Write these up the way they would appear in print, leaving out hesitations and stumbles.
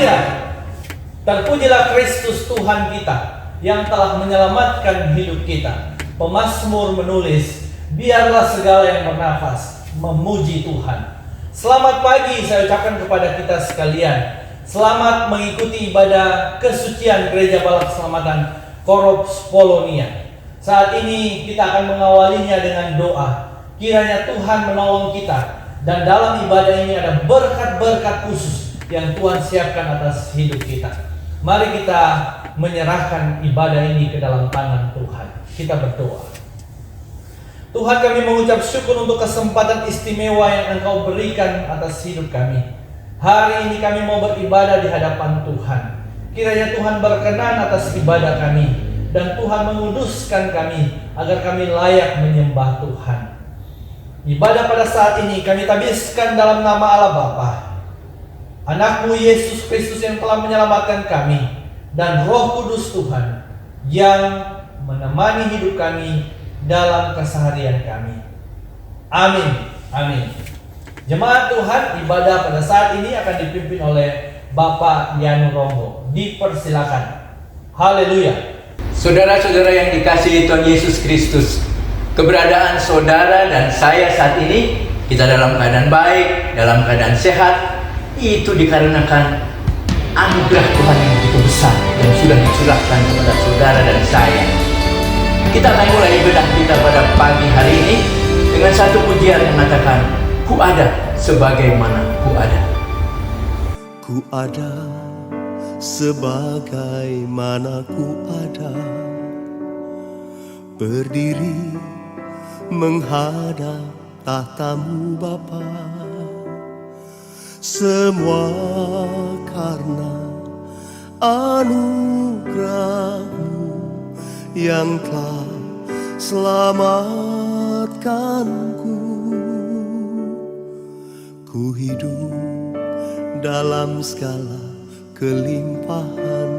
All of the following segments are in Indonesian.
Haleluya. Terpujilah Kristus Tuhan kita yang telah menyelamatkan hidup kita. Pemazmur menulis, biarlah segala yang bernafas memuji Tuhan. Selamat pagi saya ucapkan kepada kita sekalian. Selamat mengikuti ibadah kesucian Gereja Bala Keselamatan Korops Polonia. Saat ini kita akan mengawalinya dengan doa. Kiranya Tuhan menolong kita, dan dalam ibadah ini ada berkat-berkat khusus yang Tuhan siapkan atas hidup kita. Mari kita menyerahkan ibadah ini ke dalam tangan Tuhan. Kita berdoa. Tuhan, kami mengucap syukur untuk kesempatan istimewa yang Engkau berikan atas hidup kami. Hari ini kami mau beribadah di hadapan Tuhan. Kiranya Tuhan berkenan atas ibadah kami, dan Tuhan menguduskan kami agar kami layak menyembah Tuhan. Ibadah pada saat ini kami tabiskan dalam nama Allah Bapa, Anak-Mu Yesus Kristus yang telah menyelamatkan kami, dan Roh Kudus Tuhan yang menemani hidup kami dalam keseharian kami. Amin. Amin. Jemaat Tuhan, ibadah pada saat ini akan dipimpin oleh Bapak Yanu Rombo. Dipersilakan. Haleluya. Saudara-saudara yang dikasihi Tuhan Yesus Kristus, keberadaan saudara dan saya saat ini, kita dalam keadaan baik, dalam keadaan sehat, itu dikarenakan anugerah Tuhan yang begitu besar yang sudah dicurahkan kepada saudara dan saya. Kita akan mulai ibadah kita pada pagi hari ini dengan satu pujian yang mengatakan, ku ada sebagaimana ku ada. Ku ada sebagaimana ku ada, berdiri menghadap tahta-Mu Bapa. Semua karena anugerah-Mu yang telah selamatkanku. Ku hidup dalam segala kelimpahan,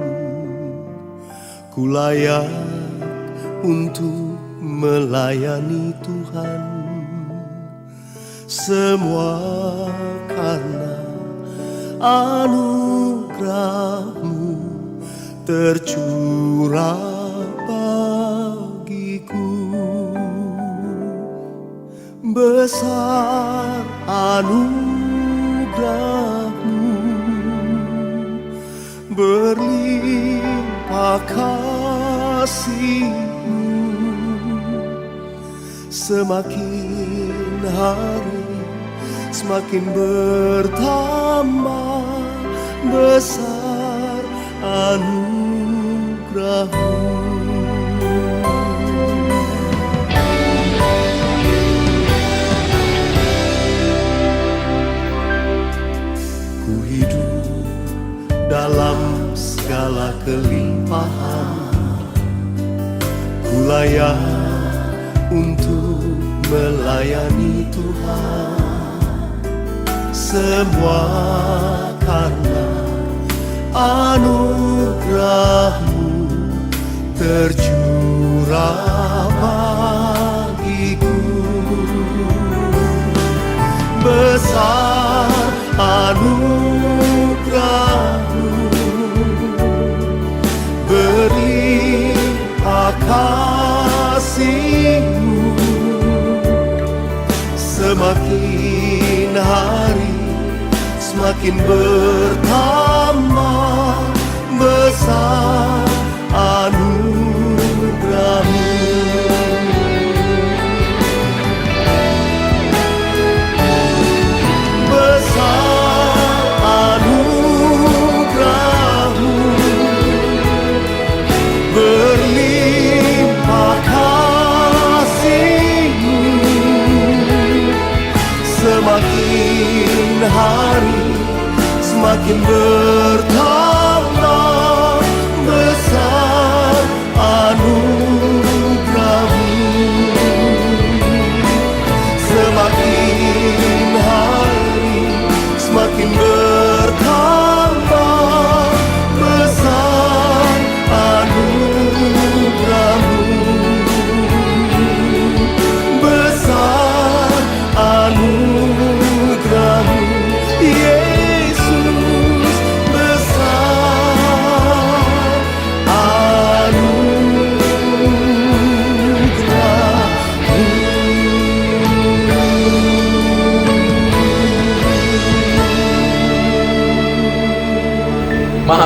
ku layak untuk melayani Tuhan. Semua karena anugerah-Mu tercurah bagiku. Besar anugerah-Mu, berlimpah kasih-Mu. Semakin hari semakin bertambah besar anugerah-Mu. Ku hidup dalam segala kelimpahan, ku layak untuk melayani Tuhan. Semua karena anugerah-Mu tercurah bagiku. Besar anugerah-Mu, berlimpah kasih-Mu. Semakin hari semakin bertambah besar anugerah-Mu. Besar anugerah-Mu, berlimpah kasih-Mu. Semakin hari semakin bertambah besar anugerah-Mu. Semakin hari semakin bertambah besar anugerah-Mu. Besar anugerah-Mu, Yesus.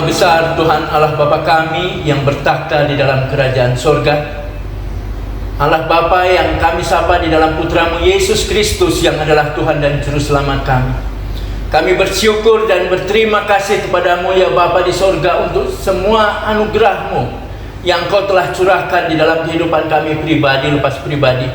besar Tuhan Allah Bapa kami yang bertakhta di dalam kerajaan sorga, Allah Bapa yang kami sapa di dalam Putra-Mu Yesus Kristus yang adalah Tuhan dan Juru Selamat kami. Kami bersyukur dan berterima kasih kepadamu ya Bapa di sorga untuk semua anugerah-Mu yang Kau telah curahkan di dalam kehidupan kami pribadi lepas pribadi.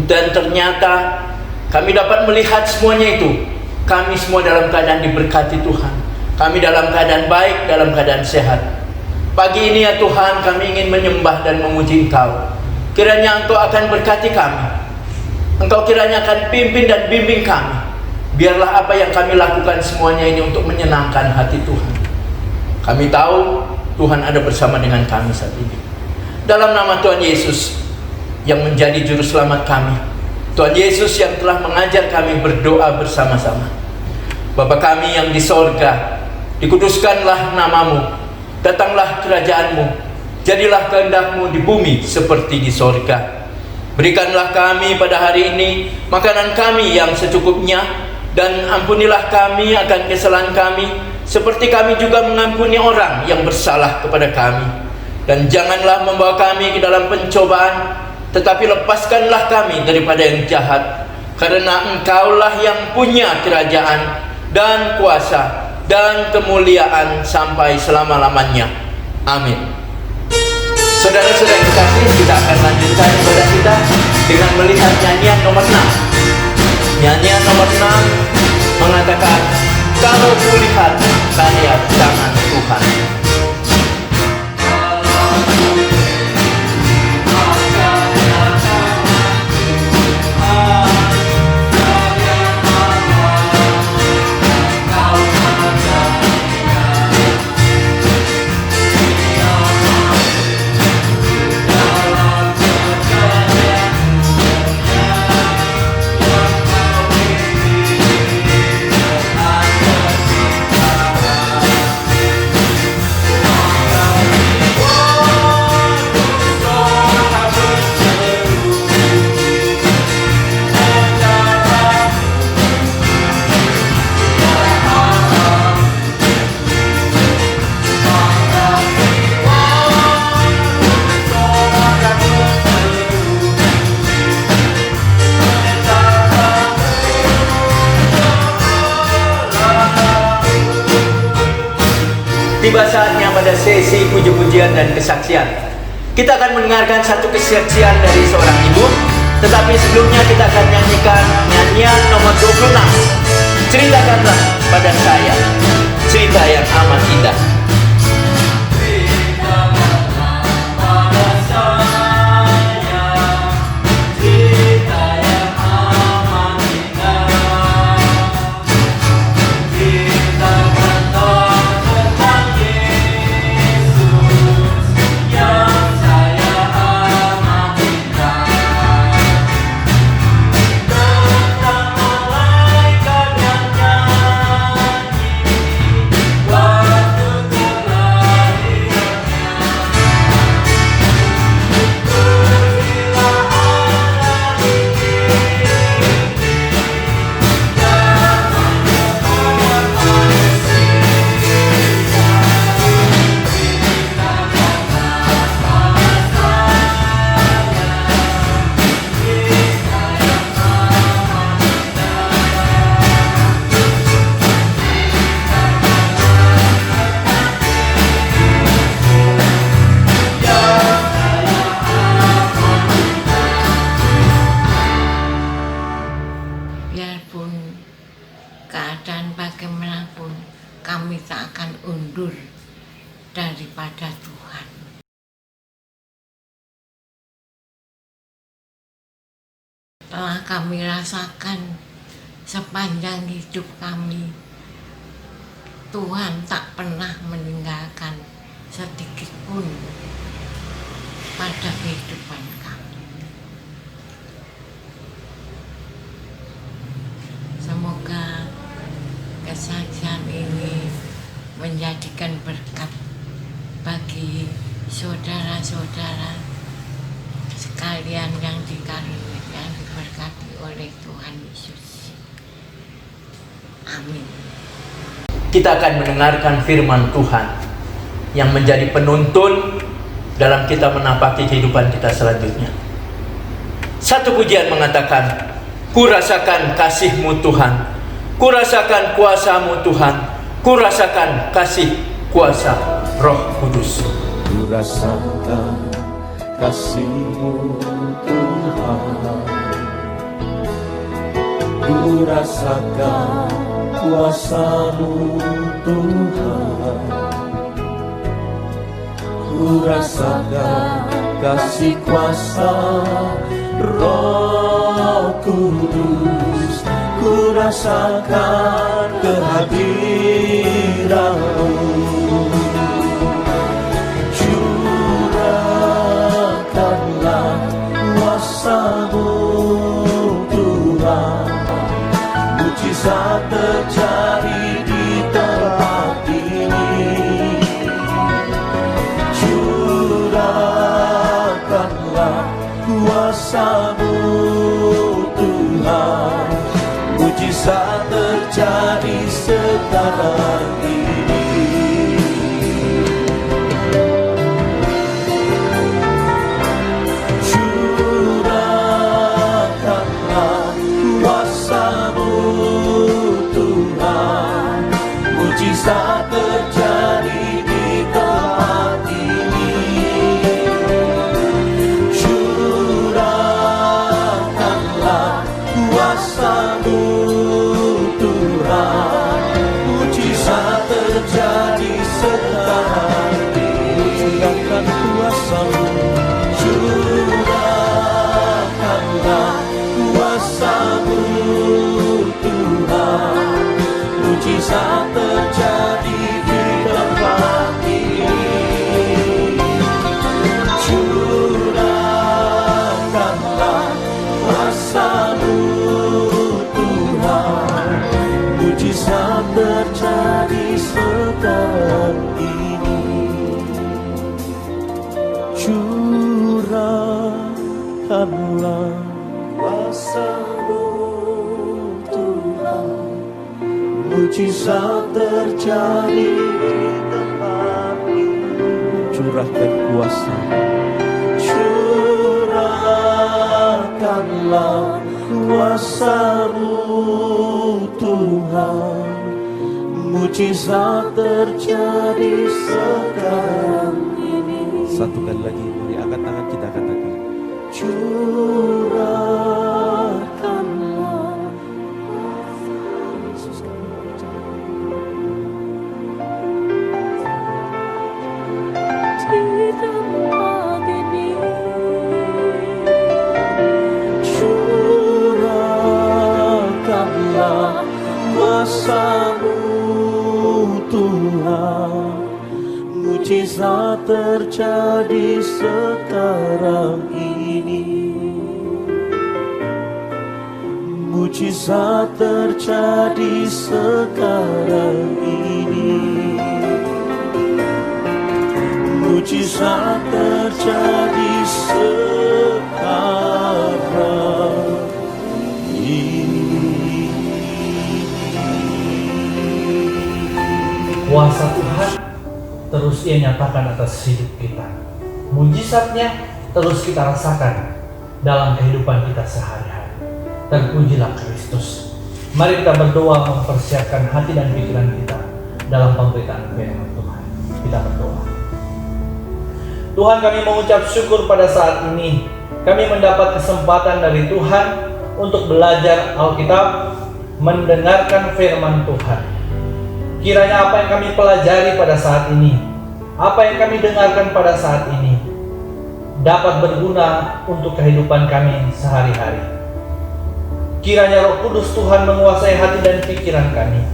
Dan ternyata kami dapat melihat semuanya itu. Kami semua dalam keadaan diberkati Tuhan. Kami dalam keadaan baik, dalam keadaan sehat. Pagi ini ya Tuhan, kami ingin menyembah dan memuji Engkau. Kiranya Engkau akan berkati kami. Engkau kiranya akan pimpin dan bimbing kami. Biarlah apa yang kami lakukan semuanya ini untuk menyenangkan hati Tuhan. Kami tahu Tuhan ada bersama dengan kami saat ini. Dalam nama Tuhan Yesus yang menjadi Juru Selamat kami, Tuhan Yesus yang telah mengajar kami berdoa bersama-sama. Bapa kami yang di sorga, dikuduskanlah namamu, datanglah kerajaanmu, jadilah kehendak-Mu di bumi seperti di sorga. Berikanlah kami pada hari ini makanan kami yang secukupnya, dan ampunilah kami akan kesalahan kami, seperti kami juga mengampuni orang yang bersalah kepada kami. Dan janganlah membawa kami ke dalam pencobaan, tetapi lepaskanlah kami daripada yang jahat. Karena Engkaulah yang punya kerajaan dan kuasa dan kemuliaan sampai selama-lamanya. Amin. Saudara-saudara yang kekasih, kita akan lanjutkan ibadah kita dengan melihat nyanyian nomor 6. Nyanyian nomor 6 mengatakan, kalau kulihat karya tangan Tuhan. Tiba saatnya pada sesi puji-pujian dan kesaksian. Kita akan mendengarkan satu kesaksian dari seorang ibu, tetapi sebelumnya kita akan nyanyikan nyanyian nomor 26. Ceritakanlah pada saya cerita yang amat indah. Keadaan bagaimanapun, kami tak akan undur daripada Tuhan. Telah kami rasakan sepanjang hidup kami, Tuhan tak pernah meninggalkan sedikit pun pada kehidupan kami. Semoga kesaksian ini menjadikan berkat bagi saudara-saudara sekalian yang diberkati oleh Tuhan Yesus. Amin. kita akan mendengarkan firman Tuhan yang menjadi penuntun dalam kita menapaki kehidupan kita selanjutnya. Satu pujian mengatakan, ku rasakan kasih-Mu Tuhan, ku rasakan kuasa-Mu Tuhan, ku rasakan kasih kuasa Roh Kudus. Ku rasakan kasih-Mu Tuhan, ku rasakan kuasa-Mu Tuhan, ku rasakan kasih kuasa Roh Kudus, ku rasakan kehadiran-Mu. Curahkanlah kuasa-Mu Tuhan, mujizat terjadi di tempat ini. Curahkanlah kuasa-Mu Tuhan, mujizat terjadi sekarang ini. Curahkanlah kuasa-Mu Tuhan, mujizat terjadi di tempat ini. Curahkanlah kuasa-Mu Tuhan, mujizat terjadi sekarang ini. Curahkan kuasa-Mu, curahkanlah kuasa-Mu Tuhan, mujizat terjadi di tempat ini. Curahkanlah kuasa-Mu Tuhan, mujizat terjadi sekarang ini. Curahkanlah kuasa-Mu Tuhan, mujizat terjadi di tempat ini. Curahkan kuasa, curahkanlah kuasa-Mu Tuhan, mujizat terjadi sekarang ini. Satu kali lagi, mari angkat tangan kita katakan, curahkanlah. Curahkanlah kuasa-Mu Tuhan, mujizat terjadi sekarang ini. Mujizat terjadi sekarang ini. Mujizat terjadi sekarang ini. Kuasa Tuhan terus Ia nyatakan atas hidup kita. Mujizatnya terus kita rasakan dalam kehidupan kita sehari-hari. Terpujilah Kristus. Mari kita berdoa mempersiapkan hati dan pikiran kita dalam pemberitaan firman Tuhan. Kita berdoa. Tuhan, kami mengucap syukur pada saat ini. Kami mendapat kesempatan dari Tuhan untuk belajar Alkitab, mendengarkan firman Tuhan. Kiranya apa yang kami pelajari pada saat ini, apa yang kami dengarkan pada saat ini, dapat berguna untuk kehidupan kami sehari-hari. Kiranya Roh Kudus Tuhan menguasai hati dan pikiran kami,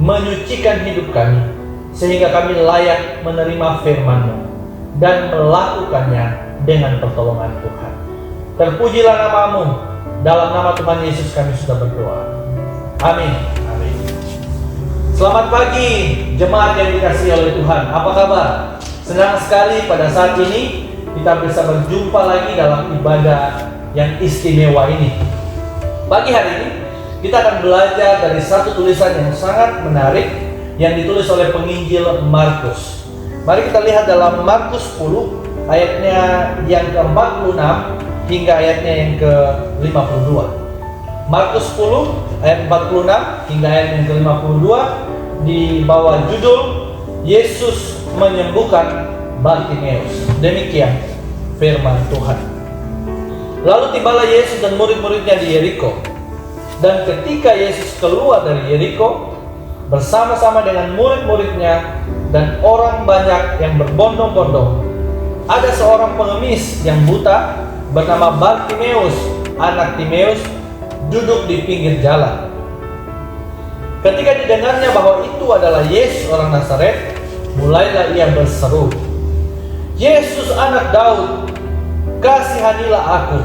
menyucikan hidup kami, sehingga kami layak menerima firman-Mu dan melakukannya dengan pertolongan Tuhan. Terpujilah nama-Mu. Dalam nama Tuhan Yesus kami sudah berdoa. Amin. Amin. Selamat pagi jemaat yang dikasihi oleh Tuhan. Apa kabar? Senang sekali pada saat ini kita bisa berjumpa lagi dalam ibadah yang istimewa ini. Pagi hari ini kita akan belajar dari satu tulisan yang sangat menarik yang ditulis oleh penginjil Markus. Mari kita lihat dalam Markus 10 ayatnya yang ke-46 hingga ayatnya yang ke-52. Markus 10 ayat 46 hingga ayat yang ke-52 di bawah judul Yesus menyembuhkan Bartimeus. Demikian firman Tuhan. Lalu tibalah Yesus dan murid-muridnya di Yeriko. Dan ketika Yesus keluar dari Yeriko bersama-sama dengan murid-muridnya dan orang banyak yang berbondong-bondong, ada seorang pengemis yang buta bernama Bartimeus, anak Timeus, duduk di pinggir jalan. Ketika didengarnya bahwa itu adalah Yesus orang Nazaret, mulailah ia berseru, "Yesus anak Daud, kasihanilah aku."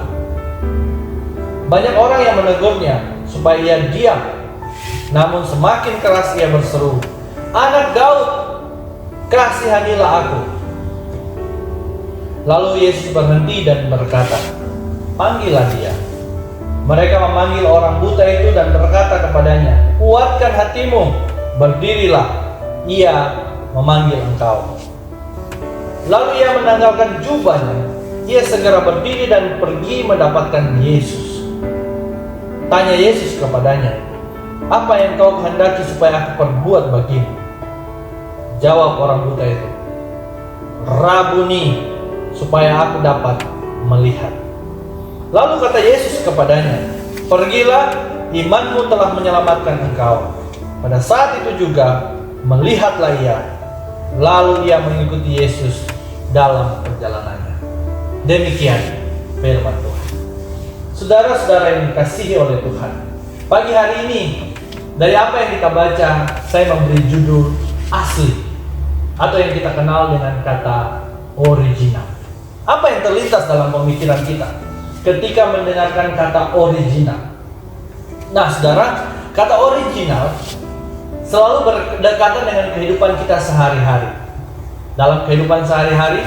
Banyak orang yang menegurnya supaya ia diam, namun semakin keras ia berseru, "Anak Daud, kasihanilah aku." Lalu Yesus berhenti dan berkata, "Panggillah dia." Mereka memanggil orang buta itu dan berkata kepadanya, "Kuatkan hatimu, berdirilah, ia memanggil engkau." Lalu ia menanggalkan jubahnya, ia segera berdiri dan pergi mendapatkan Yesus. Tanya Yesus kepadanya, "Apa yang kau kehendaki supaya aku perbuat bagimu?" Jawab orang buta itu, "Rabuni, supaya aku dapat melihat." Lalu kata Yesus kepadanya, "Pergilah, imanmu telah menyelamatkan engkau." Pada saat itu juga melihatlah ia, lalu ia mengikuti Yesus dalam perjalanannya. Demikian firman Tuhan. Saudara-saudara yang dikasihi oleh Tuhan, pagi hari ini dari apa yang kita baca, saya memberi judul asli, atau yang kita kenal dengan kata original. Apa yang terlintas dalam pemikiran kita ketika mendengarkan kata original? Nah, saudara, kata original selalu berdekatan dengan kehidupan kita sehari-hari. Dalam kehidupan sehari-hari,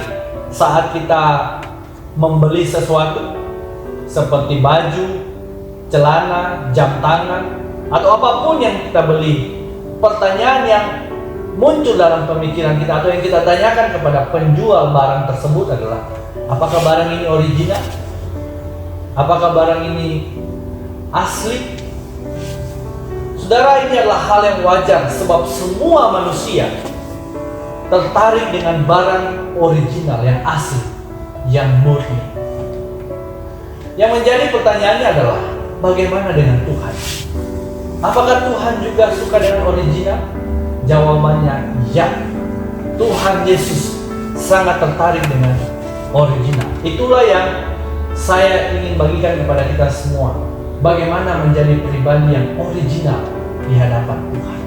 saat kita membeli sesuatu seperti baju, celana, jam tangan, atau apapun yang kita beli, pertanyaan yang muncul dalam pemikiran kita atau yang kita tanyakan kepada penjual barang tersebut adalah, apakah barang ini original? Apakah barang ini asli? Saudara, ini adalah hal yang wajar sebab semua manusia tertarik dengan barang original yang asli, yang murni. Yang menjadi pertanyaannya adalah, bagaimana dengan Tuhan? Apakah Tuhan juga suka dengan original? Jawabannya ya. Tuhan Yesus sangat tertarik dengan original. Itulah yang saya ingin bagikan kepada kita semua. Bagaimana menjadi pribadi yang original di hadapan Tuhan.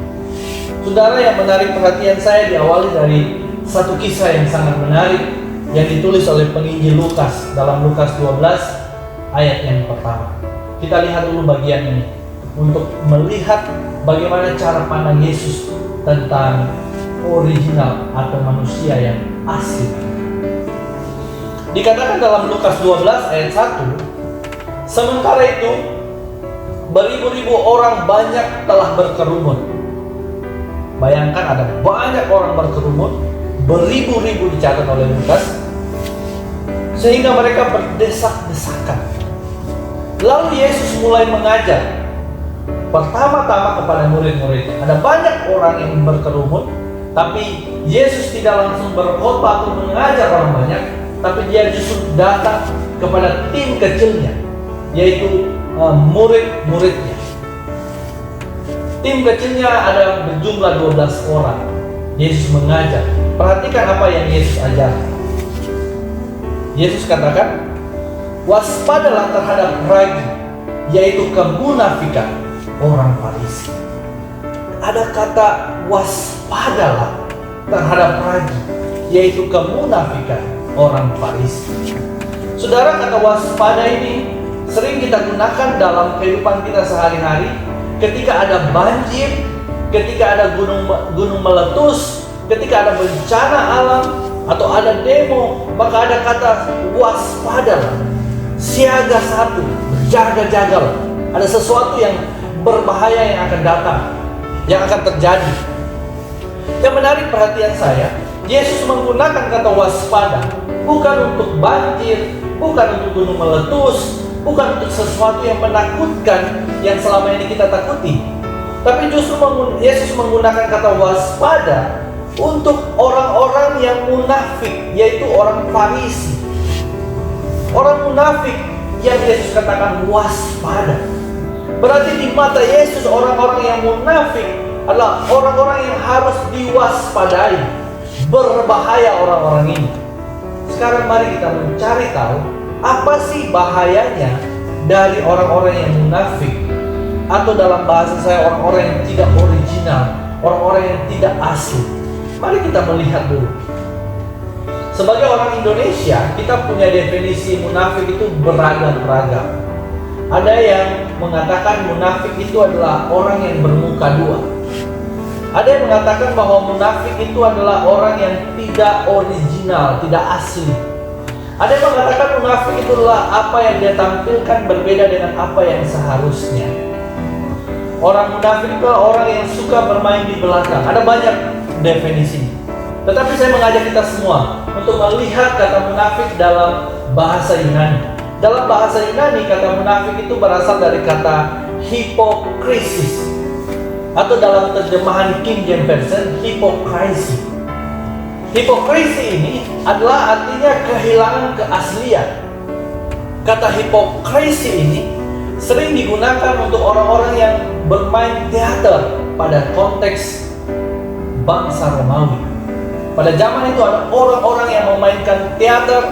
Saudara, yang menarik perhatian saya diawali dari satu kisah yang sangat menarik yang ditulis oleh penginjil Lukas dalam Lukas 12 ayat yang pertama. Kita lihat dulu bagian ini untuk melihat bagaimana cara pandang Yesus tentang original atau manusia yang asli. Dikatakan dalam Lukas 12 ayat 1, sementara itu beribu-ribu orang banyak telah berkerumun. Bayangkan ada banyak orang berkerumun, beribu-ribu dicatat oleh Lukas, sehingga mereka berdesak-desakan. Lalu Yesus mulai mengajar pertama-tama kepada murid-muridnya. Ada banyak orang yang berkerumun, tapi Yesus tidak langsung berkhotbah atau mengajar orang banyak, tapi dia justru datang kepada tim kecilnya, yaitu murid-muridnya. Tim kecilnya ada berjumlah 12 orang. Yesus mengajar. Perhatikan apa yang Yesus ajarkan. Yesus katakan, "Waspadalah terhadap ragi, yaitu kemunafikan orang Farisi." Ada kata waspadalah terhadap ragi, yaitu kemunafikan orang Farisi. Saudara, kata waspada ini sering kita gunakan dalam kehidupan kita sehari-hari. Ketika ada banjir, ketika ada gunung meletus, ketika ada bencana alam atau ada demo, maka ada kata waspadalah, siaga satu, berjaga-jagalah. Ada sesuatu yang berbahaya yang akan datang, yang akan terjadi. Yang menarik perhatian saya, Yesus menggunakan kata waspada bukan untuk banjir, bukan untuk gunung meletus, bukan untuk sesuatu yang menakutkan yang selama ini kita takuti. Tapi justru Yesus menggunakan kata waspada untuk orang-orang yang munafik, yaitu orang Farisi. Orang munafik yang Yesus katakan waspada. Berarti di mata Yesus orang-orang yang munafik adalah orang-orang yang harus diwaspadai. Berbahaya orang-orang ini. Sekarang mari kita mencari tahu apa sih bahayanya dari orang-orang yang munafik, atau dalam bahasa saya orang-orang yang tidak original, orang-orang yang tidak asli. Mari kita melihat dulu. Sebagai orang Indonesia, kita punya definisi munafik itu beragam-ragam. Ada yang mengatakan munafik itu adalah orang yang bermuka dua. Ada yang mengatakan bahwa munafik itu adalah orang yang tidak original, tidak asli. Ada yang mengatakan munafik itu adalah apa yang dia tampilkan berbeda dengan apa yang seharusnya. Orang munafik itu adalah orang yang suka bermain di belakang. Ada banyak definisi. Tetapi saya mengajak kita semua untuk melihat kata munafik dalam bahasa Yunani. Dalam bahasa Yunani, kata munafik itu berasal dari kata hipokrisis, atau dalam terjemahan King James Version, hipokrisi. Hipokrisi ini adalah artinya kehilangan keaslian. Kata hipokrisi ini sering digunakan untuk orang-orang yang bermain teater pada konteks bangsa Romawi. Pada zaman itu ada orang-orang yang memainkan teater,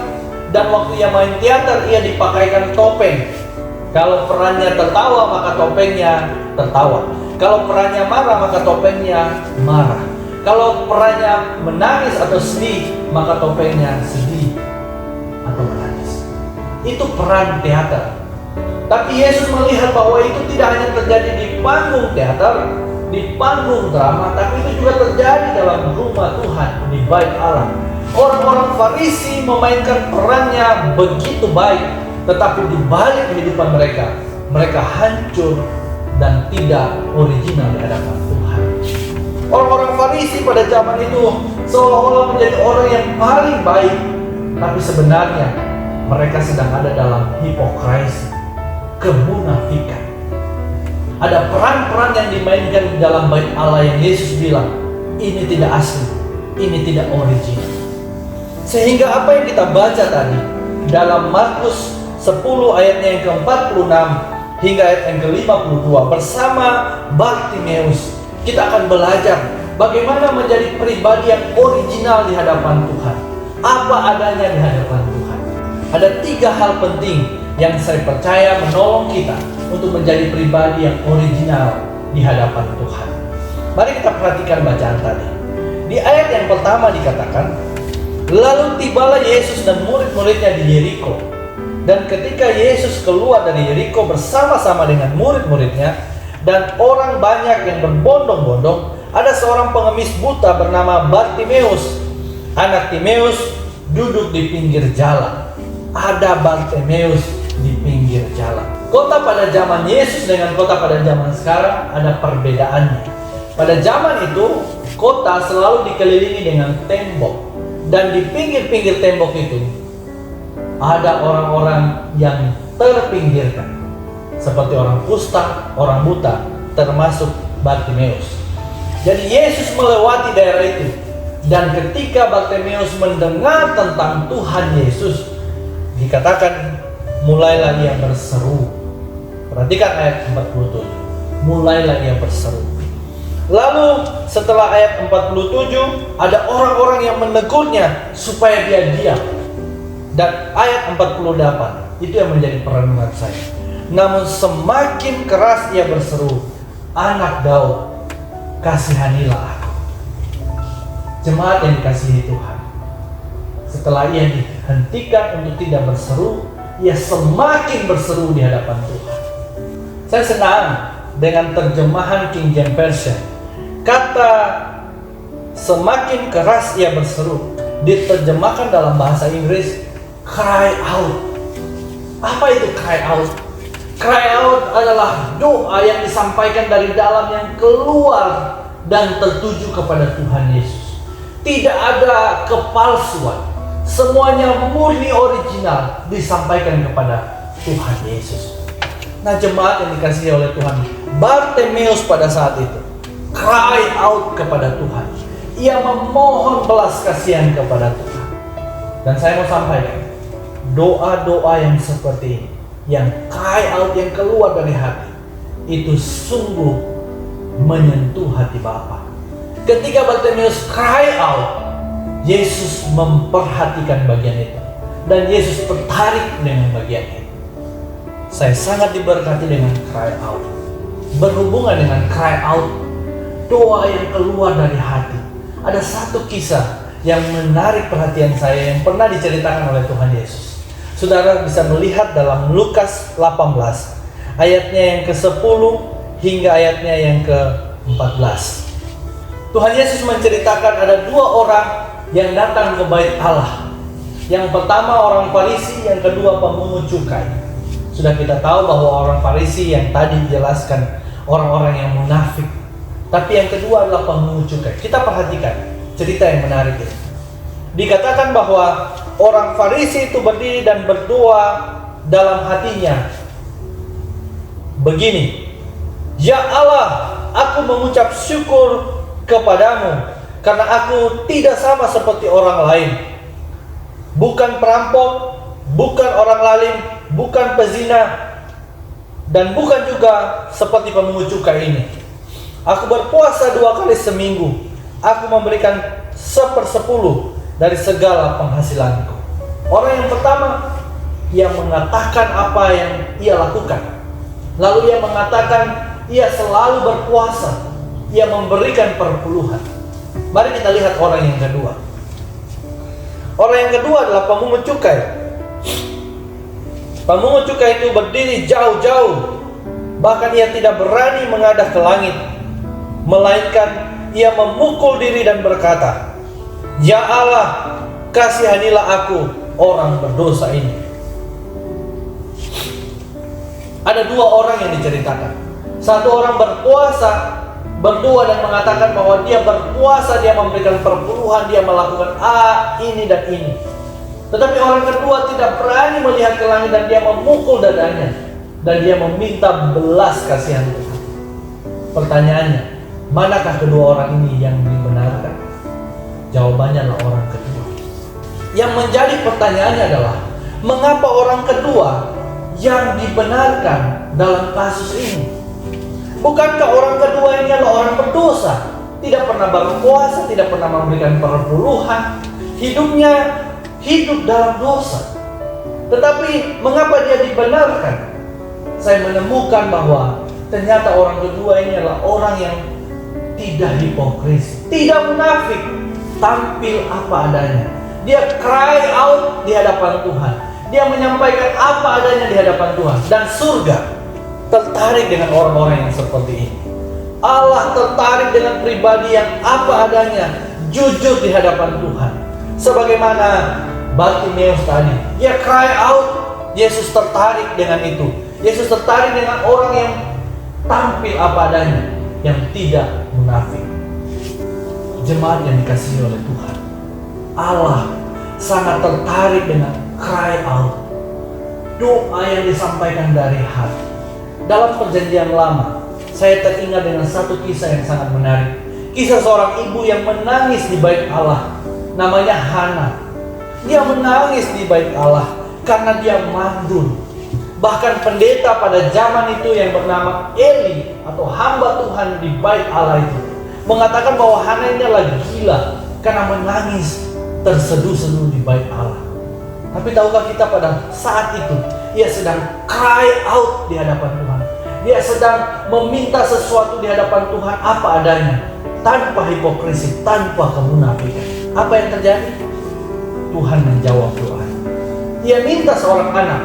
dan waktu ia main teater ia dipakaikan topeng. Kalau perannya tertawa maka topengnya tertawa. Kalau perannya marah maka topengnya marah. Kalau perannya menangis atau sedih maka topengnya sedih atau menangis. Itu peran teater. Tapi Yesus melihat bahwa itu tidak hanya terjadi di panggung teater, di panggung drama, tapi itu juga terjadi dalam rumah Tuhan, di bait Allah. Orang-orang Farisi memainkan perannya begitu baik, tetapi di balik kehidupan mereka, mereka hancur dan tidak original di hadapan Tuhan. Orang-orang Farisi pada zaman itu seolah-olah menjadi orang yang paling baik, tapi sebenarnya mereka sedang ada dalam hipokrisi, kemunafikan. Ada peran-peran yang dimainkan di dalam bait Allah yang Yesus bilang, ini tidak asli, ini tidak original. Sehingga apa yang kita baca tadi dalam Markus 10 ayatnya yang ke-46 hingga ayat yang ke-52 bersama Bartimeus, kita akan belajar bagaimana menjadi pribadi yang original di hadapan Tuhan. Apa adanya di hadapan Tuhan. Ada 3 hal penting yang saya percaya menolong kita untuk menjadi pribadi yang original di hadapan Tuhan. Mari kita perhatikan bacaan tadi. Di ayat yang pertama dikatakan, lalu tibalah Yesus dan murid-muridnya di Yeriko. Dan ketika Yesus keluar dari Yeriko bersama-sama dengan murid-muridnya dan orang banyak yang berbondong-bondong, ada seorang pengemis buta bernama Bartimeus. Anak Timeus duduk di pinggir jalan. Ada Bartimeus di pinggir jalan. Kota pada zaman Yesus dengan kota pada zaman sekarang ada perbedaannya. Pada zaman itu, kota selalu dikelilingi dengan tembok. Dan di pinggir-pinggir tembok itu ada orang-orang yang terpinggirkan, seperti orang kusta, orang buta, termasuk Bartimeus. Jadi Yesus melewati daerah itu, dan ketika Bartimeus mendengar tentang Tuhan Yesus, dikatakan mulailah ia berseru. Perhatikan ayat 47. Mulailah ia berseru. Lalu setelah ayat 47 ada orang-orang yang menegurnya supaya dia diam. Dan ayat 48 itu yang menjadi perenungan saya. Namun semakin keras ia berseru, Anak Daud, kasihanilah aku. Jemaat yang dikasihi Tuhan, setelah ia dihentikan untuk tidak berseru, ia semakin berseru di hadapan Tuhan. Saya senang dengan terjemahan King James Version. Kata semakin keras ia berseru diterjemahkan dalam bahasa Inggris cry out. Apa itu cry out? Cry out adalah doa yang disampaikan dari dalam yang keluar dan tertuju kepada Tuhan Yesus. Tidak ada kepalsuan. Semuanya murni original disampaikan kepada Tuhan Yesus. Nah, jemaat yang dikasihi oleh Tuhan, Bartimeus pada saat itu cry out kepada Tuhan. Ia memohon belas kasihan kepada Tuhan. Dan saya mau sampaikan, doa-doa yang seperti ini, yang cry out, yang keluar dari hati, itu sungguh menyentuh hati Bapa. Ketika Bartimeus cry out, Yesus memperhatikan bagian itu, dan Yesus tertarik dengan bagian itu. Saya sangat diberkati dengan cry out. Berhubungan dengan cry out, doa yang keluar dari hati. Ada satu kisah yang menarik perhatian saya yang pernah diceritakan oleh Tuhan Yesus. Saudara bisa melihat dalam Lukas 18, ayatnya yang ke-10 hingga ayatnya yang ke-14. Tuhan Yesus menceritakan ada dua orang yang datang ke bait Allah. Yang pertama orang Farisi, yang kedua pemungut cukai. Sudah kita tahu bahwa orang Farisi yang tadi dijelaskan orang-orang yang munafik. Tapi yang kedua adalah pemungut cukai. Kita perhatikan cerita yang menarik ini. Dikatakan bahwa orang Farisi itu berdiri dan berdoa dalam hatinya begini, "Ya Allah, aku mengucap syukur kepadamu karena aku tidak sama seperti orang lain. Bukan perampok, bukan orang lalim, bukan pezina, dan bukan juga seperti pemungut cukai ini. Aku berpuasa 2 kali seminggu. Aku memberikan 1/10 dari segala penghasilanku." Orang yang pertama, ia mengatakan apa yang ia lakukan. Lalu ia mengatakan ia selalu berpuasa. Ia memberikan perpuluhan. Mari kita lihat orang yang kedua. Orang yang kedua adalah pemungut cukai. Pemungut cukai itu berdiri jauh-jauh. Bahkan ia tidak berani menghadap ke langit, melainkan ia memukul diri dan berkata, "Ya Allah, kasihanilah aku, orang berdosa ini." Ada dua orang yang diceritakan. Satu orang berpuasa, berdoa dan mengatakan bahwa dia berpuasa, dia memberikan perpuluhan, dia melakukan ini dan ini. Tetapi orang kedua tidak berani melihat ke langit dan dia memukul dadanya dan dia meminta belas kasihan Tuhan. Pertanyaannya, manakah kedua orang ini yang dibenarkan? Jawabannya adalah orang kedua. Yang menjadi pertanyaannya adalah, mengapa orang kedua yang dibenarkan dalam kasus ini? Bukankah orang kedua ini adalah orang berdosa? Tidak pernah berpuasa, tidak pernah memberikan perpuluhan, hidupnya hidup dalam dosa. Tetapi mengapa dia dibenarkan? Saya menemukan bahwa ternyata orang kedua ini adalah orang yang tidak hipokris, tidak munafik, tampil apa adanya. Dia cry out di hadapan Tuhan. Dia menyampaikan apa adanya di hadapan Tuhan. Dan surga tertarik dengan orang-orang yang seperti ini. Allah tertarik dengan pribadi yang apa adanya, jujur di hadapan Tuhan. Sebagaimana Bartimeus tadi, dia cry out, Yesus tertarik dengan itu. Yesus tertarik dengan orang yang tampil apa adanya, yang tidak munafik. Jemaat yang dikasihi oleh Tuhan, Allah sangat tertarik dengan cry out, doa yang disampaikan dari hati. Dalam perjanjian lama, saya teringat dengan satu kisah yang sangat menarik. Kisah seorang ibu yang menangis di bait Allah. Namanya Hana. Dia menangis di bait Allah karena dia mandul. Bahkan pendeta pada zaman itu yang bernama Eli atau hamba Tuhan di bait Allah itu mengatakan bahwa Hana ini adalah gila karena menangis terseduh-seduh di bait Allah. Tapi tahukah kita pada saat itu ia sedang cry out di hadapan Tuhan. Dia sedang meminta sesuatu di hadapan Tuhan apa adanya, tanpa hipokrisi, tanpa kemunafikan. Apa yang terjadi? Tuhan menjawab doa. Dia minta seorang anak,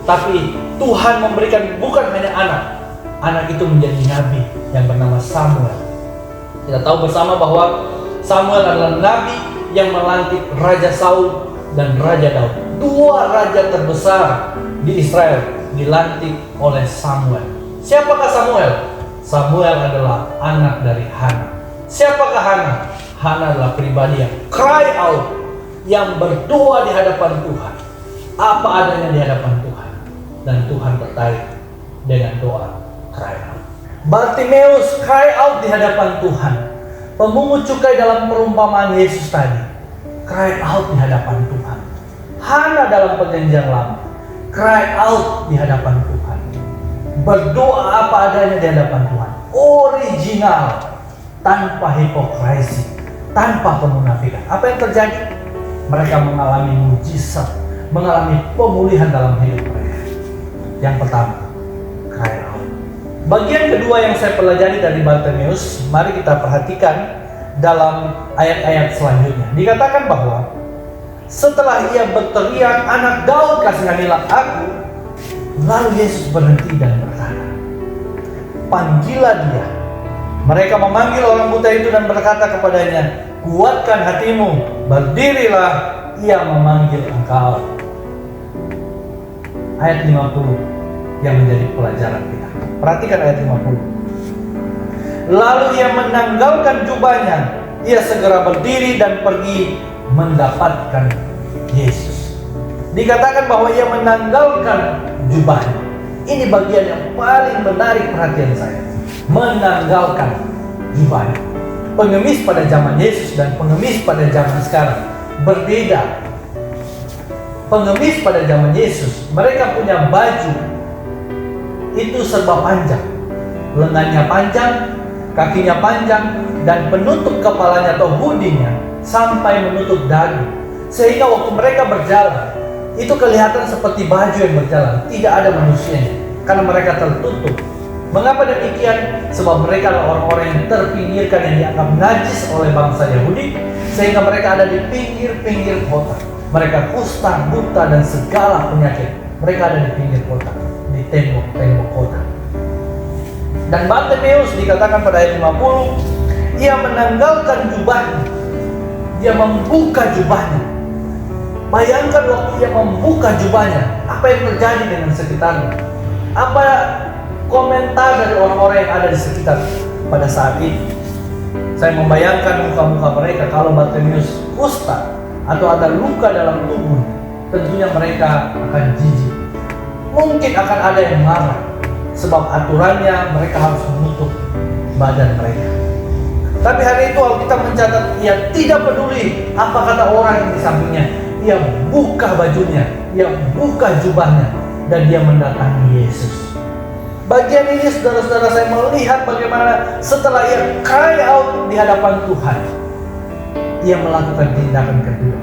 tapi Tuhan memberikan bukan hanya anak. Anak itu menjadi nabi yang bernama Samuel. Kita tahu bersama bahwa Samuel adalah nabi yang melantik Raja Saul dan Raja Daud. Dua raja terbesar di Israel dilantik oleh Samuel. Siapakah Samuel? Samuel adalah anak dari Hana. Siapakah Hana? Hana adalah pribadi yang cry out, yang berdoa di hadapan Tuhan, apa adanya di hadapan Tuhan, dan Tuhan tertarik dengan doa cry out. Bartimeus cry out di hadapan Tuhan. Pemungut cukai dalam perumpamaan Yesus tadi cry out di hadapan Tuhan. Hana dalam perjanjian lama cry out di hadapan Tuhan, berdoa apa adanya di hadapan Tuhan, original, tanpa hipokrisi, tanpa kemunafikan. Apa yang terjadi? Mereka mengalami mujizat, mengalami pemulihan dalam hidup mereka. Yang pertama, cry out. Bagian kedua yang saya pelajari dari Bartimeus, mari kita perhatikan dalam ayat-ayat selanjutnya. Dikatakan bahwa setelah ia berteriak, "Anak Daud, kasihanilah aku," lalu Yesus berhenti dan berkata, "Panggillah dia." Mereka memanggil orang buta itu dan berkata kepadanya, "Kuatkan hatimu, berdirilah, ia memanggil engkau." Ayat 50 yang menjadi pelajaran kita. Perhatikan ayat 50. Lalu ia menanggalkan jubahnya, ia segera berdiri dan pergi mendapatkan Yesus. Dikatakan bahwa ia menanggalkan jubahnya. Ini bagian yang paling menarik perhatian saya. Menanggalkan jubahnya. Pengemis pada zaman Yesus dan pengemis pada zaman sekarang berbeda. Pengemis pada zaman Yesus, mereka punya baju itu serba panjang, lengannya panjang, kakinya panjang, dan penutup kepalanya atau hoodie-nya sampai menutup dagu, sehingga waktu mereka berjalan itu kelihatan seperti baju yang berjalan, tidak ada manusianya karena mereka tertutup. Mengapa demikian? Sebab mereka adalah orang-orang yang terpinggirkan, yang dianggap najis oleh bangsa Yahudi, sehingga mereka ada di pinggir-pinggir kota. Mereka kusta, buta, dan segala penyakit. Mereka ada di pinggir kota, di tembok-tembok kota. Dan Bartimeus dikatakan pada ayat 50, ia menanggalkan jubahnya, dia membuka jubahnya. Bayangkan waktu ia membuka jubahnya, apa yang terjadi dengan sekitarnya? Apa komentar dari orang-orang yang ada di sekitar pada saat itu? Saya membayangkan muka-muka mereka. Kalau Bartimeus kusta atau ada luka dalam tubuh, tentunya mereka akan jijik. Mungkin akan ada yang marah, sebab aturannya mereka harus menutup badan mereka. Tapi hari itu Alkitab mencatat ia tidak peduli apa kata orang yang di sampingnya. Ia buka bajunya, ia buka jubahnya, dan dia mendatangi Yesus. Bagian ini saudara-saudara, saya melihat bagaimana setelah ia cry out di hadapan Tuhan, ia melakukan tindakan kedua,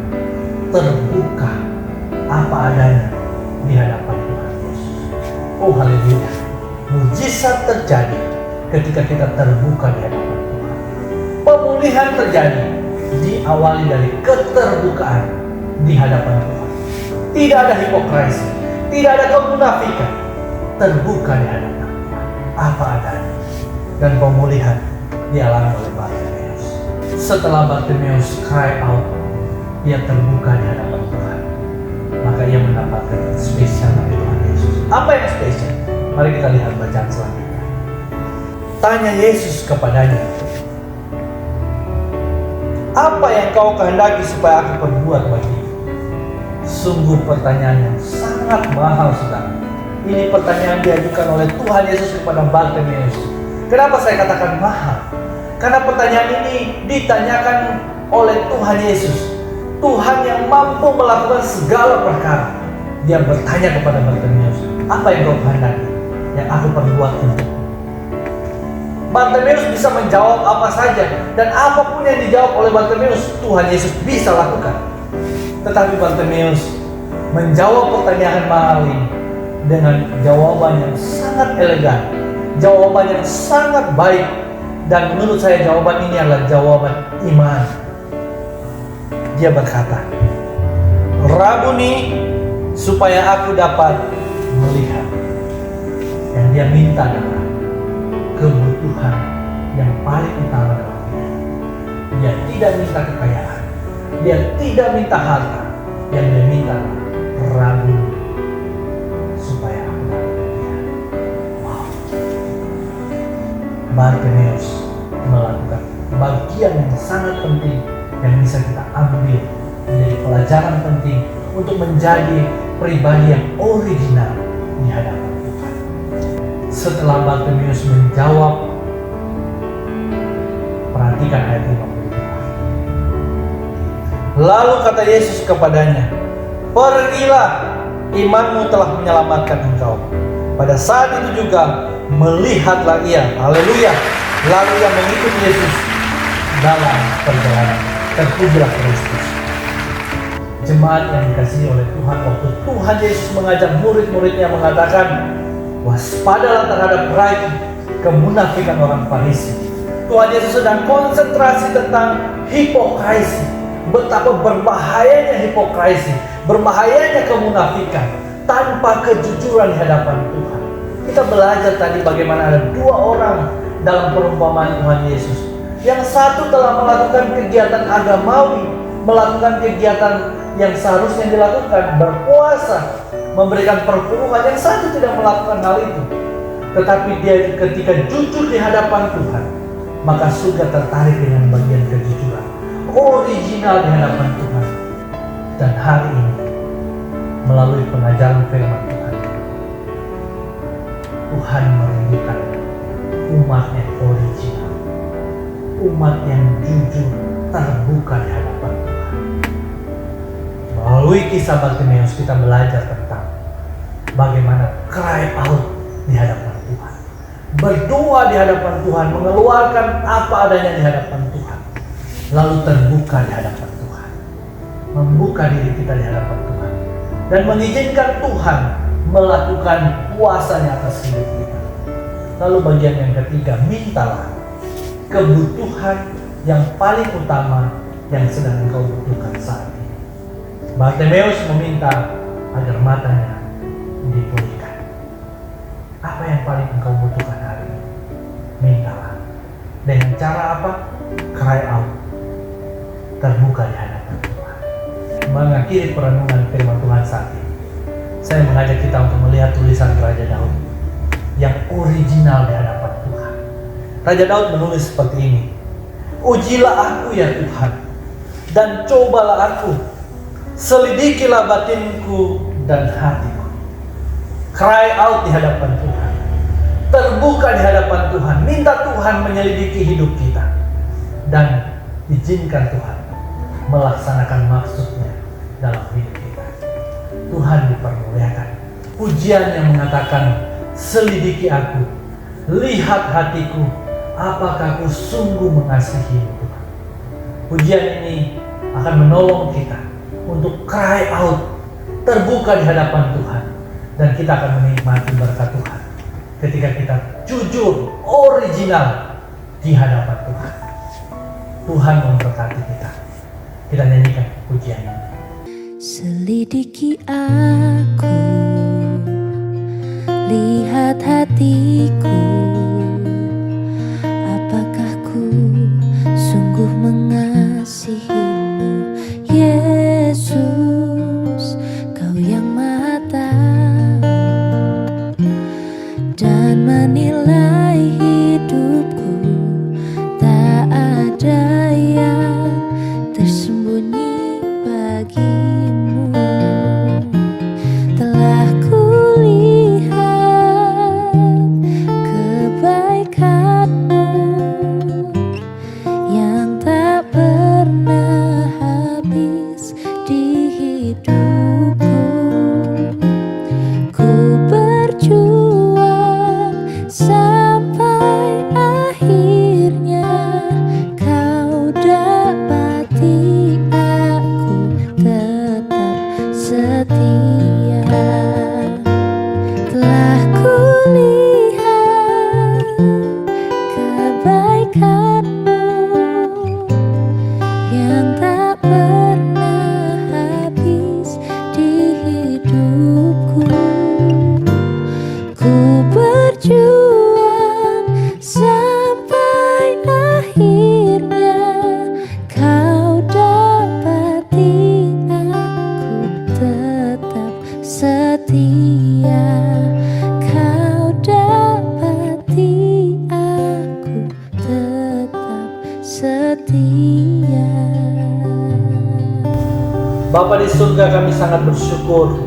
terbuka apa adanya di hadapan Tuhan Yesus. Oh haleluya. Mujizat terjadi ketika kita terbuka di hadapan Tuhan. Pemulihan terjadi diawali dari keterbukaan di hadapan Tuhan. Tidak ada hipokrisi, tidak ada kemunafikan, terbuka di hadapan Tuhan apa adanya. Dan pemulihan dialami oleh Bartimeus. Setelah Bartimeus cry out, ia terbuka di hadapan Tuhan, maka ia mendapatkan spesial dari Tuhan Yesus. Apa yang spesial? Mari kita lihat bacaan selanjutnya. Tanya Yesus kepadanya, "Apa yang kau kehendaki supaya aku perbuat bagimu?" Sungguh pertanyaan yang sangat mahal, saudara. Ini pertanyaan diajukan oleh Tuhan Yesus kepada Bartimeus. Kenapa saya katakan mahal? Karena pertanyaan ini ditanyakan oleh Tuhan Yesus, Tuhan yang mampu melakukan segala perkara. Dia bertanya kepada Bartimeus, "Apa yang kau kehendaki yang aku perbuat untukmu?" Bartimeus bisa menjawab apa saja, dan apapun yang dijawab oleh Bartimeus, Tuhan Yesus bisa lakukan. Tetapi Bartimeus menjawab pertanyaan mahal ini dengan jawaban yang sangat elegan, jawaban yang sangat baik, dan menurut saya jawaban ini adalah jawaban iman. Dia berkata, "Rabuni, supaya aku dapat melihat." Yang dia minta adalah kebutuhan yang paling utama dalam hidup. Dia tidak minta kekayaan, dia tidak minta harta. Yang dia minta adalah Rabuni, supaya aku dapat melihat. Wow. Bartimeus melakukan bagian yang sangat penting yang bisa kita ambil menjadi pelajaran penting untuk menjadi pribadi yang original di hadapan Tuhan. Setelah Bartimeus menjawab, perhatikan ayat 52. Lalu kata Yesus kepadanya, "Pergilah, imanmu telah menyelamatkan engkau." Pada saat itu juga melihatlah ia, haleluya, lalu ia mengikuti Yesus dalam perjalanan. Terpujilah Kristus. Jemaat yang dikasihi oleh Tuhan, waktu Tuhan Yesus mengajak murid-muridnya mengatakan, waspadalah terhadap raih kemunafikan orang Farisi. Tuhan Yesus sedang konsentrasi tentang hipokrasi, betapa berbahayanya hipokrasi, berbahayanya kemunafikan tanpa kejujuran di hadapan Tuhan. Kita belajar tadi bagaimana ada dua orang dalam perumpamaan Tuhan Yesus. Yang satu telah melakukan kegiatan agamawi, melakukan kegiatan yang seharusnya dilakukan, berpuasa, memberikan perpuluhan. Yang satu tidak melakukan hal itu. Tetapi dia ketika jujur di hadapan Tuhan, maka surga tertarik dengan bagian kejujuran, original di hadapan Tuhan. Dan hari ini, melalui pengajaran firman Tuhan, Tuhan merindukan umat yang original, umat yang jujur, terbuka di hadapan Tuhan. Melalui kisah Bartimeus kita belajar tentang bagaimana cry out di hadapan Tuhan, berdoa di hadapan Tuhan, mengeluarkan apa adanya di hadapan Tuhan, lalu terbuka di hadapan Tuhan, membuka diri kita di hadapan Tuhan, dan mengizinkan Tuhan melakukan kuasanya atas hidup kita. Lalu bagian yang ketiga, mintalah kebutuhan yang paling utama yang sedang engkau butuhkan saat ini. Bartimeus meminta agar matanya dipulihkan. Apa yang paling engkau butuhkan hari ini? Mintalah. Dengan cara apa? Cry out. Terbuka di hadapan Tuhan. Mengakhiri perenungan firman Tuhan saat ini, saya mengajak kita untuk melihat tulisan Raja Daud yang original di hadapan Tuhan. Raja Daud menulis seperti ini, "Ujilah aku ya Tuhan, dan cobalah aku, selidikilah batinku dan hatiku." Cry out di hadapan Tuhan, terbuka di hadapan Tuhan, minta Tuhan menyelidiki hidup kita, dan izinkan Tuhan melaksanakan maksudnya dalam hidup kita. Tuhan dipermuliakan. Pujian yang mengatakan, "Selidiki aku, lihat hatiku, apakah aku sungguh mengasihimu Tuhan." Pujian ini akan menolong kita untuk cry out, terbuka di hadapan Tuhan, dan kita akan menikmati berkat Tuhan ketika kita jujur, original di hadapan Tuhan. Tuhan memberkati kita. Kita nyanyikan pujian ini. Selidiki aku, lihat hatiku, apakah ku sungguh mengasihimu, Yesus, Kau yang Maha Tahu, dan menilai hidupku, tak ada yang tersembunyi bagimu. Telah kulihat kebaikan-Mu yang tak pernah habis di hidupku. Ku berjuang sampai akhirnya Kau dapati aku tetap setia. Telah kulihat kebaikan-Mu yang tak pernah habis di hidupku. Ku berjuang Bapa di surga, kami sangat bersyukur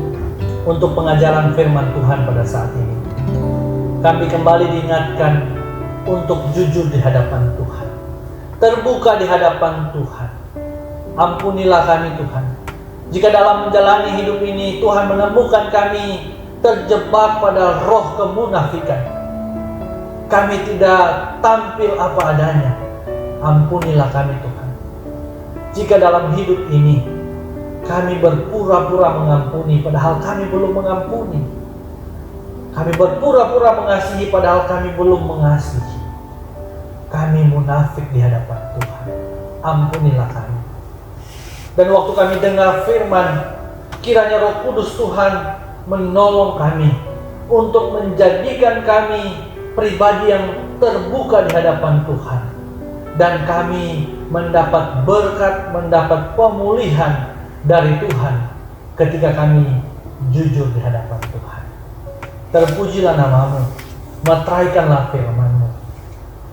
untuk pengajaran firman Tuhan pada saat ini. Kami kembali diingatkan untuk jujur di hadapan Tuhan, terbuka di hadapan Tuhan. Ampunilah kami Tuhan, jika dalam menjalani hidup ini Tuhan menemukan kami terjebak pada roh kemunafikan. Kami tidak tampil apa adanya. Ampunilah kami Tuhan, jika dalam hidup ini kami berpura-pura mengampuni padahal kami belum mengampuni. Kami berpura-pura mengasihi padahal kami belum mengasihi. Kami munafik di hadapan Tuhan. Ampunilah kami. Dan waktu kami dengar firman, kiranya Roh Kudus Tuhan menolong kami untuk menjadikan kami pribadi yang terbuka di hadapan Tuhan. Dan kami mendapat berkat, mendapat pemulihan dari Tuhan ketika kami jujur di hadapan Tuhan. Terpujilah namamu, meteraikanlah firman-Mu.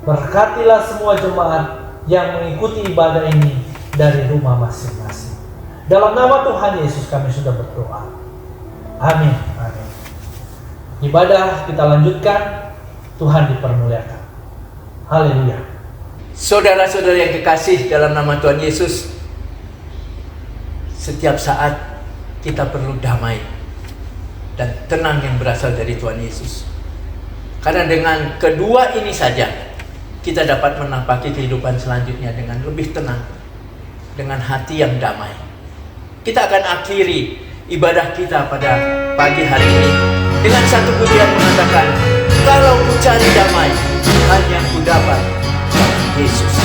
Berkatilah semua jemaat yang mengikuti ibadah ini dari rumah masing-masing. Dalam nama Tuhan Yesus kami sudah berdoa. Amin. Amin. Ibadah kita lanjutkan. Tuhan dipermuliakan. Haleluya. Saudara-saudara yang kekasih dalam nama Tuhan Yesus, setiap saat kita perlu damai dan tenang yang berasal dari Tuhan Yesus. Karena dengan kedua ini saja kita dapat menampaki kehidupan selanjutnya dengan lebih tenang, dengan hati yang damai. Kita akan akhiri ibadah kita pada pagi hari ini dengan satu pujian mengatakan, kalau ku cari damai, hanya ku dapat Yesus.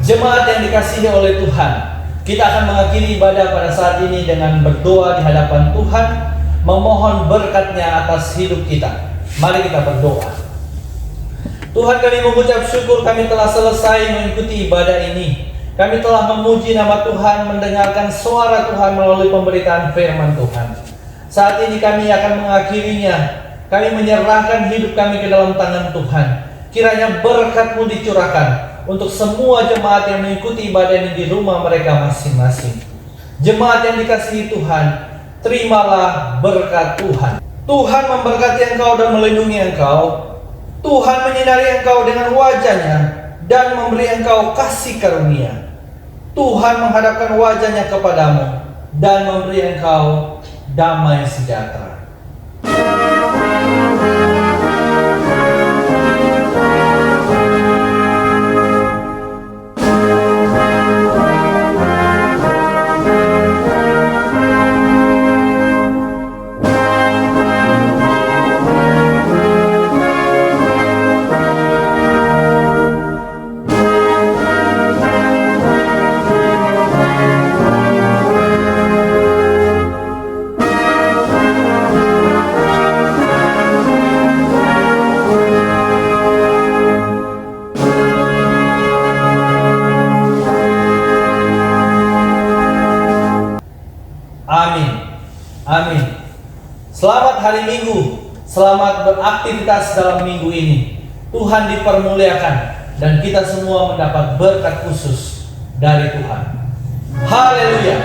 Jemaat yang dikasihi oleh Tuhan, kita akan mengakhiri ibadah pada saat ini dengan berdoa di hadapan Tuhan, memohon berkat-Nya atas hidup kita. Mari kita berdoa. Tuhan, kami mengucap syukur kami telah selesai mengikuti ibadah ini. Kami telah memuji nama Tuhan, mendengarkan suara Tuhan melalui pemberitaan firman Tuhan. Saat ini kami akan mengakhirinya. Kami menyerahkan hidup kami ke dalam tangan Tuhan. Kiranya berkat-Mu dicurahkan untuk semua jemaat yang mengikuti ibadah ini di rumah mereka masing-masing. Jemaat yang dikasihi Tuhan, terimalah berkat Tuhan. Tuhan memberkati engkau dan melindungi engkau. Tuhan menyinari engkau dengan wajah-Nya dan memberi engkau kasih karunia. Tuhan menghadapkan wajah-Nya kepadamu dan memberi engkau damai sejahtera. Amin. Selamat hari Minggu. Selamat beraktivitas dalam minggu ini. Tuhan dipermuliakan dan kita semua mendapat berkat khusus dari Tuhan. Haleluya.